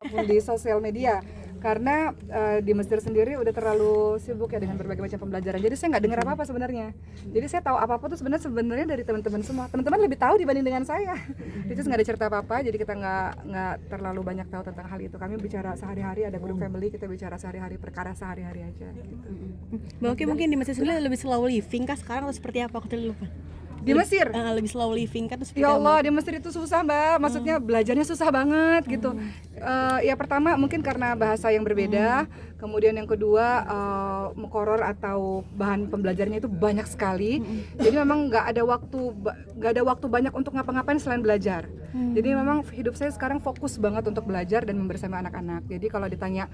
di sosial media karena di Mesir sendiri udah terlalu sibuk ya dengan berbagai macam pembelajaran. Jadi saya nggak dengar apa-apa sebenarnya. Jadi saya tahu apa-apa tuh sebenarnya dari teman-teman semua. Teman-teman lebih tahu dibanding dengan saya. Itu nggak ada cerita apa-apa. Jadi kita nggak terlalu banyak tahu tentang hal itu. Kami bicara sehari-hari, ada grup family, kita bicara sehari-hari, perkara sehari-hari aja. Gitu. Mbak Oki mungkin di Mesir sendiri lebih slow living kah sekarang atau seperti apa? Aku tadi lupa. Di Mesir? Lebih slow living kan? Ya Allah, di Mesir itu susah Mbak, maksudnya belajarnya susah banget gitu. Ya pertama mungkin karena bahasa yang berbeda, kemudian yang kedua mukoror atau bahan pembelajarnya itu banyak sekali. Jadi memang nggak ada waktu banyak untuk ngapa-ngapain selain belajar. Jadi memang hidup saya sekarang fokus banget untuk belajar dan membersama anak-anak. Jadi kalau ditanya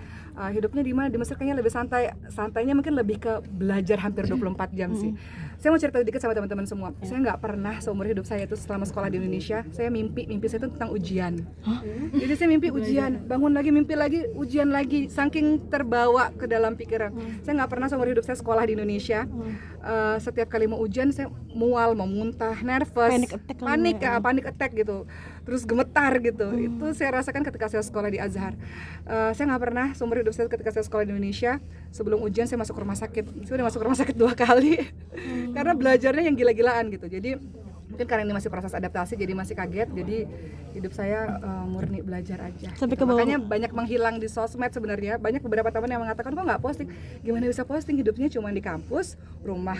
hidupnya di mana di Mesir, kayaknya lebih santai. Santainya mungkin lebih ke belajar hampir 24 jam sih. Saya mau cerita dikit sama teman-teman semua. Saya nggak pernah seumur hidup saya itu selama sekolah di Indonesia, saya mimpi saya itu tentang ujian. Jadi saya mimpi ujian, bangun lagi mimpi lagi, ujian lagi, saking terbawa ke dalam pikiran. Saya nggak pernah seumur hidup saya sekolah di Indonesia. Setiap kali mau ujian saya mual, mau muntah, nervous, panic attack gitu, terus gemetar gitu. Itu saya rasakan ketika saya sekolah di Azhar. Saya nggak pernah seumur hidup saya ketika saya sekolah di Indonesia, sebelum ujian saya masuk rumah sakit. Saya udah masuk rumah sakit 2 kali karena belajarnya yang gila-gilaan gitu. Jadi mungkin karena ini masih proses adaptasi, jadi masih kaget. Jadi hidup saya murni belajar aja. Sampai ke bawah. Makanya banyak menghilang di sosmed sebenarnya. Banyak beberapa teman yang mengatakan kok nggak posting. Gimana bisa posting, hidupnya cuma di kampus, rumah.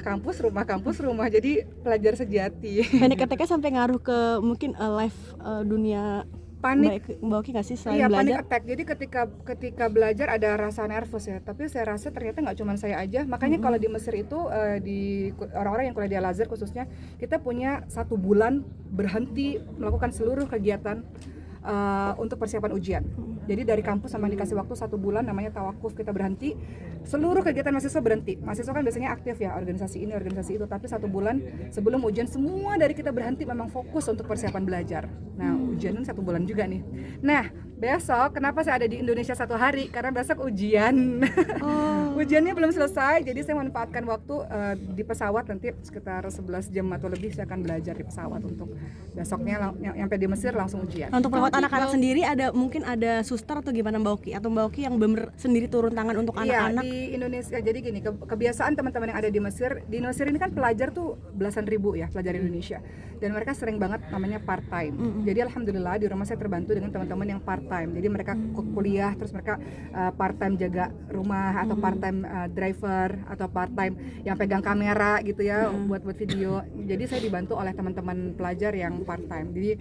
Jadi pelajar sejati. Panic attack-nya sampai ngaruh ke mungkin live dunia Panik. Mbak Oki nggak sih selain Iya, belajar? panic attack. Jadi ketika belajar ada rasa nervous ya. Tapi saya rasa ternyata nggak cuma saya aja. Makanya kalau di Mesir itu di orang-orang yang kuliah di Al-Azhar khususnya, kita punya 1 bulan berhenti melakukan seluruh kegiatan untuk persiapan ujian. Jadi dari kampus sama dikasih waktu 1 bulan, namanya tawakuf, kita berhenti. Seluruh kegiatan mahasiswa berhenti. Mahasiswa kan biasanya aktif ya, organisasi ini, organisasi itu. Tapi 1 bulan sebelum ujian semua dari kita berhenti, memang fokus untuk persiapan belajar. Nah, ujiannya 1 bulan juga nih. Nah, besok kenapa saya ada di Indonesia 1 hari? Karena besok ujian. Ujiannya belum selesai, jadi saya manfaatkan waktu di pesawat, nanti sekitar 11 jam atau lebih saya akan belajar di pesawat untuk besoknya nyampe di Mesir langsung ujian. Untuk merawat anak-anak sendiri mungkin ada suster atau gimana Mbak Oki? Atau Mbak Oki yang bener sendiri turun tangan untuk anak-anak? Iya, di Indonesia jadi gini, kebiasaan teman-teman yang ada di Mesir ini kan pelajar tuh belasan ribu ya, pelajar Indonesia. Dan mereka sering banget namanya part time. Jadi alhamdulillah di rumah saya terbantu dengan teman-teman yang part time. Jadi mereka kuliah, terus mereka part time jaga rumah atau part time driver atau part time yang pegang kamera gitu ya, buat video. Jadi saya dibantu oleh teman-teman pelajar yang part time. Jadi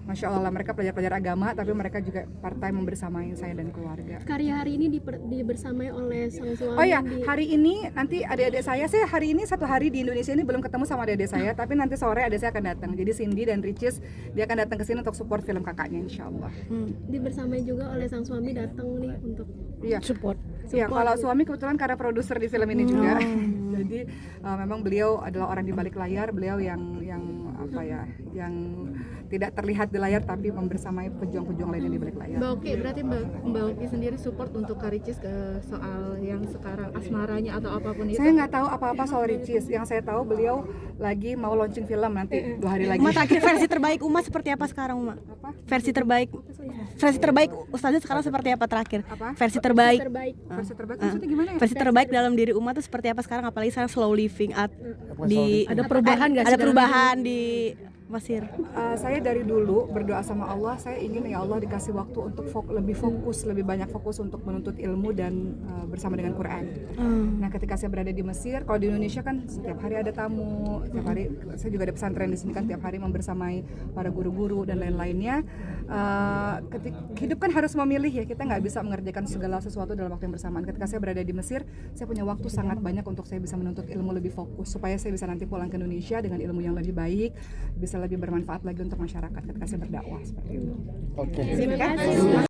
Masya Allah, mereka pelajar-pelajar agama, tapi mereka juga part-time membersamai saya dan keluarga. Karya hari ini dibersamai oleh sang suami. Oh ya, hari ini nanti adik-adik saya hari ini 1 hari di Indonesia ini belum ketemu sama adik-adik saya, tapi nanti sore adik saya akan datang. Jadi Cindy dan Ricis, dia akan datang ke sini untuk support film kakaknya, insya Allah. Dibersamai juga oleh sang suami datang nih untuk support. Iya, kalau suami kebetulan karena produser di film ini juga. Jadi memang beliau adalah orang di balik layar, beliau yang tidak terlihat di layar tapi membersamai pejuang-pejuang lain yang di balik layar. Mbak Oki, berarti Mbak Oki sendiri support untuk Kak Ricis ke soal yang sekarang asmaranya atau apapun itu? Saya nggak tahu apa-apa soal Ricis. Yang saya tahu beliau lagi mau launching film nanti 2 hari lagi. Uma, terakhir versi terbaik Uma seperti apa sekarang Uma? Versi terbaik Ustazah sekarang seperti apa terakhir? Versi terbaik maksudnya gimana ya? Versi terbaik dalam diri Uma tuh seperti apa sekarang, apalagi sekarang slow living ada perubahan nggak sih? Ada perubahan di Mesir. Saya dari dulu berdoa sama Allah, saya ingin ya Allah dikasih waktu untuk lebih banyak fokus untuk menuntut ilmu dan bersama dengan Quran. Nah, ketika saya berada di Mesir, kalau di Indonesia kan setiap hari ada tamu, setiap hari saya juga ada pesantren di sini kan, tiap hari membersamai para guru-guru dan lain-lainnya. Hidup kan harus memilih ya, kita nggak bisa mengerjakan segala sesuatu dalam waktu yang bersamaan. Ketika saya berada di Mesir, saya punya waktu sangat banyak untuk saya bisa menuntut ilmu lebih fokus, supaya saya bisa nanti pulang ke Indonesia dengan ilmu yang lebih baik, bisa lebih bermanfaat lagi untuk masyarakat ketika saya berdakwah seperti itu. Oke. Terima kasih.